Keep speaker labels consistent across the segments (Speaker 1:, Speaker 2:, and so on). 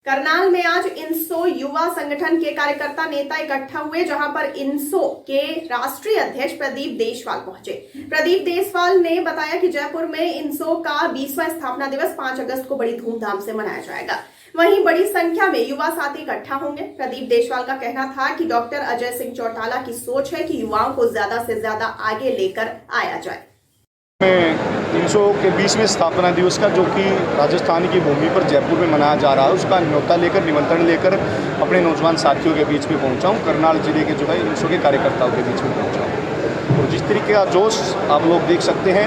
Speaker 1: करनाल में आज इनसो युवा संगठन के कार्यकर्ता नेता इकट्ठा हुए, जहां पर इनसो के राष्ट्रीय अध्यक्ष प्रदीप देशवाल पहुंचे। प्रदीप देशवाल ने बताया कि जयपुर में इनसो का 20वां स्थापना दिवस 5 अगस्त को बड़ी धूमधाम से मनाया जाएगा। वहीं बड़ी संख्या में युवा साथी इकट्ठा होंगे। प्रदीप देशवाल का कहना था कि डॉक्टर अजय सिंह चौटाला की सोच है कि युवाओं को ज्यादा से ज्यादा आगे लेकर आया जाए।
Speaker 2: इनसो के 20वें स्थापना दिवस का, जो कि राजस्थान की भूमि पर जयपुर में मनाया जा रहा है, उसका न्योता लेकर, निमंत्रण लेकर अपने नौजवान साथियों के बीच में पहुंचा हूं। करनाल जिले के जो है इनसो के कार्यकर्ताओं के बीच में पहुंचा हूं। और जिस तरीके का जोश आप लोग देख सकते हैं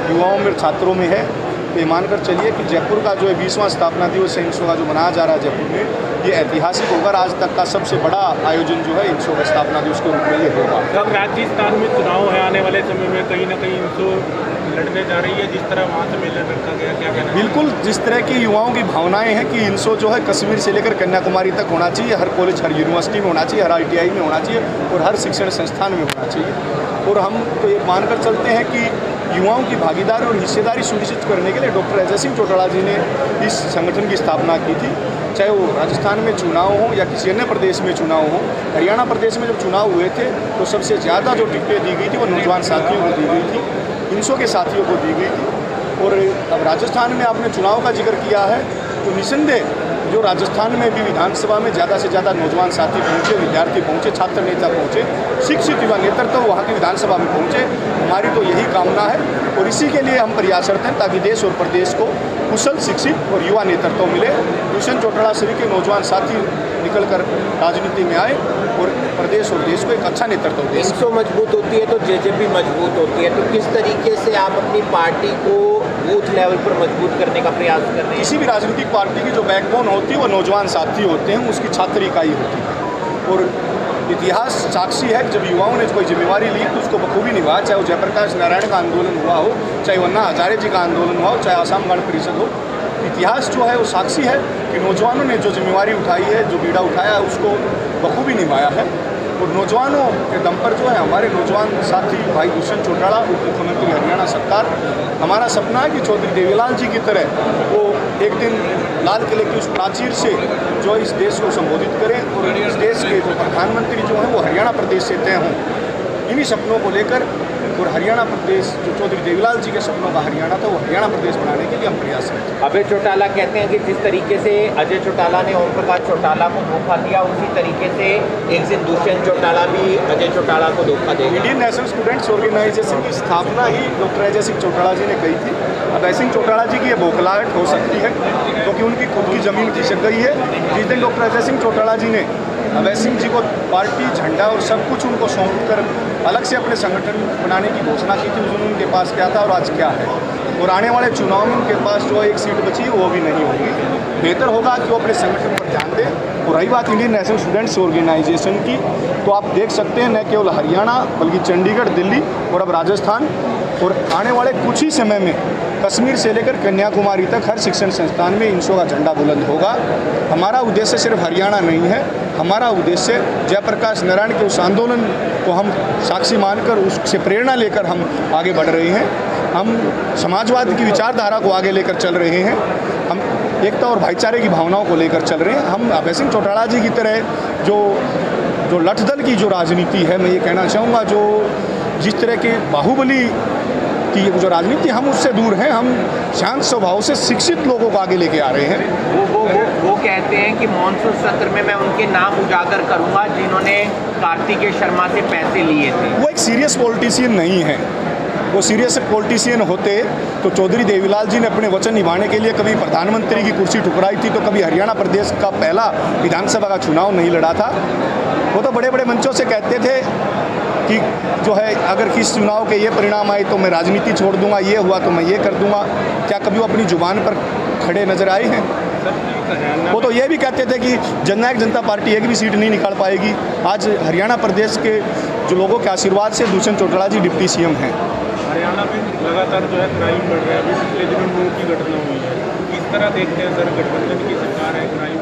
Speaker 2: युवाओं में, छात्रों में है, तो ये मानकर चलिए कि जयपुर का जो है 20वां स्थापना दिवस है इनसो का जो मनाया जा रहा है जयपुर में, ये ऐतिहासिक होगा। आज तक का सबसे बड़ा आयोजन जो है इनसो का स्थापना दिवस के रूप में ये होगा।
Speaker 3: जब राजस्थान में चुनाव है आने वाले समय में, कहीं ना कहीं इनसो लड़ने जा रही है, जिस तरह वहाँ से मेला रखा गया, क्या कहना?
Speaker 2: बिल्कुल, जिस तरह की युवाओं की भावनाएं हैं कि इनसो जो है कश्मीर से लेकर कन्याकुमारी तक होना चाहिए, हर कॉलेज, हर यूनिवर्सिटी में होना चाहिए, हर ITI में होना चाहिए और हर शिक्षण संस्थान में होना चाहिए। और हम तो ये मानकर चलते हैं कि युवाओं की भागीदारी और हिस्सेदारी सुनिश्चित करने के लिए डॉक्टर अजय सिंह चौटाला जी ने इस संगठन की स्थापना की थी। चाहे वो राजस्थान में चुनाव हो या किसी अन्य प्रदेश में चुनाव हो। हरियाणा प्रदेश में जब चुनाव हुए थे तो सबसे ज़्यादा जो टिकटें दी गई थी वो नौजवान साथियों को दी गई थी, इनसो के साथियों को दी गई थी। और अब राजस्थान में आपने चुनाव का जिक्र किया है, तो निसंदेह जो राजस्थान में भी विधानसभा में ज़्यादा से ज़्यादा नौजवान साथी पहुँचे, विद्यार्थी पहुँचे, छात्र नेता पहुँचे, शिक्षित युवा नेतृत्व वहाँ की विधानसभा में पहुँचे। हमारी तो यही कामना है और इसी के लिए हम प्रयासरत हैं ताकि देश और प्रदेश को कुशल, शिक्षित और युवा नेतृत्व मिले। दुष्यंत चौटाला श्री के नौजवान साथी निकलकर राजनीति में आए और प्रदेश और देश को एक अच्छा नेतृत्व दें।
Speaker 4: इनसो मजबूत होती है तो JJP मजबूत होती है, तो किस तरीके से आप अपनी पार्टी को बूथ लेवल पर मजबूत करने का प्रयास कर रहे हैं?
Speaker 2: किसी भी राजनीतिक पार्टी की जो बैकबोन होती है वो नौजवान साथी होते हैं, उसकी छात्र इकाई होती है। और इतिहास साक्षी है कि जब युवाओं ने कोई जिम्मेवारी ली तो उसको बखूबी निभाया, चाहे वो जयप्रकाश नारायण का आंदोलन हुआ हो, चाहे अन्ना हजारे जी का आंदोलन हुआ हो, चाहे आसाम गण परिषद हो। इतिहास जो है वो साक्षी है कि नौजवानों ने जो जिम्मेवारी उठाई है, जो बीड़ा उठाया है, उसको बखूबी निभाया है। और नौजवानों के दम पर जो है हमारे नौजवान साथी भाई दुष्यंत चौटाला, उप मुख्यमंत्री हरियाणा सरकार, हमारा सपना है कि चौधरी देवीलाल जी की तरह वो एक दिन लाल किले की उस प्राचीर से जो इस देश को संबोधित करें और इस देश के जो प्रधानमंत्री जो हैं वो हरियाणा प्रदेश से तय हों। इन्हीं सपनों को लेकर और हरियाणा प्रदेश जो चौधरी देवीलाल जी के सपनों का हरियाणा था वो हरियाणा प्रदेश बनाने के लिए हम प्रयास करते हैं।
Speaker 4: अजय चौटाला कहते हैं कि जिस तरीके से अजय चौटाला ने ओम प्रकाश चौटाला को धोखा दिया, उसी तरीके से एक दिन दुष्यंत चौटाला भी अजय चौटाला को धोखा देगा।
Speaker 2: इंडियन नेशनल स्टूडेंट्स ऑर्गेनाइजेशन की स्थापना ही डॉक्टर अजय सिंह चौटाला जी ने कही थी। अजय सिंह चौटाला जी की ये बौखलाहट हो सकती है क्योंकि उनकी खुद की ज़मीन खिसक गई है। जिस दिन डॉक्टर अजय सिंह चौटाला जी ने अभय सिंह जी को पार्टी, झंडा और सब कुछ उनको सौंप कर अलग से अपने संगठन बनाने की घोषणा की थी, उस दिन उनके पास क्या था और आज क्या है। और आने वाले चुनाव में उनके पास जो एक सीट बची है वो भी नहीं होगी। बेहतर होगा कि वो अपने संगठन पर ध्यान दें। और रही बात इंडियन नेशनल स्टूडेंट्स ऑर्गेनाइजेशन की, तो आप देख सकते हैं न केवल हरियाणा बल्कि चंडीगढ़, दिल्ली और अब राजस्थान, और आने वाले कुछ ही समय में कश्मीर से लेकर कन्याकुमारी तक हर शिक्षण संस्थान में इनसो का झंडा बुलंद होगा। हमारा उद्देश्य सिर्फ हरियाणा नहीं है, हमारा उद्देश्य जयप्रकाश नारायण के उस आंदोलन को हम साक्षी मानकर उससे प्रेरणा लेकर हम आगे बढ़ रहे हैं। हम समाजवाद की विचारधारा को आगे लेकर चल रहे हैं, हम एकता और भाईचारे की भावनाओं को लेकर चल रहे हैं। हम अभय सिंह चौटाला जी की तरह जो लठदल की जो राजनीति है, मैं ये कहना चाहूँगा, जो जिस तरह के बाहुबली की जो राजनीति, हम उससे दूर हैं। हम शांत स्वभाव से शिक्षित लोगों को आगे लेके आ रहे हैं।
Speaker 4: वो कहते हैं कि मॉनसून सत्र में मैं उनके नाम उजागर करूंगा जिन्होंने कार्तिकेय शर्मा से पैसे लिए थे।
Speaker 2: वो एक सीरियस पॉलिटिशियन नहीं है। वो सीरियस पॉलिटिशियन होते तो चौधरी देवीलाल जी ने अपने वचन निभाने के लिए कभी प्रधानमंत्री की कुर्सी ठुकराई थी, तो कभी हरियाणा प्रदेश का पहला विधानसभा का चुनाव नहीं लड़ा था। वो तो बड़े बड़े मंचों से कहते थे कि जो है अगर किस चुनाव के ये परिणाम आए तो मैं राजनीति छोड़ दूंगा, ये हुआ तो मैं ये कर दूंगा। क्या कभी वो अपनी जुबान पर खड़े नजर आए हैं? वो तो ये भी कहते थे कि जननायक जनता पार्टी एक भी सीट नहीं निकाल पाएगी। आज हरियाणा प्रदेश के जो लोगों के आशीर्वाद से दुष्यंत चौटाला जी डिप्टी CM हैं।
Speaker 3: हरियाणा में लगातार जो है क्राइम बढ़ रहा है, अभी पिछले दिनों की घटना हुई है, किस तरह देखते हैं सर गठबंधन की सरकार है क्राइम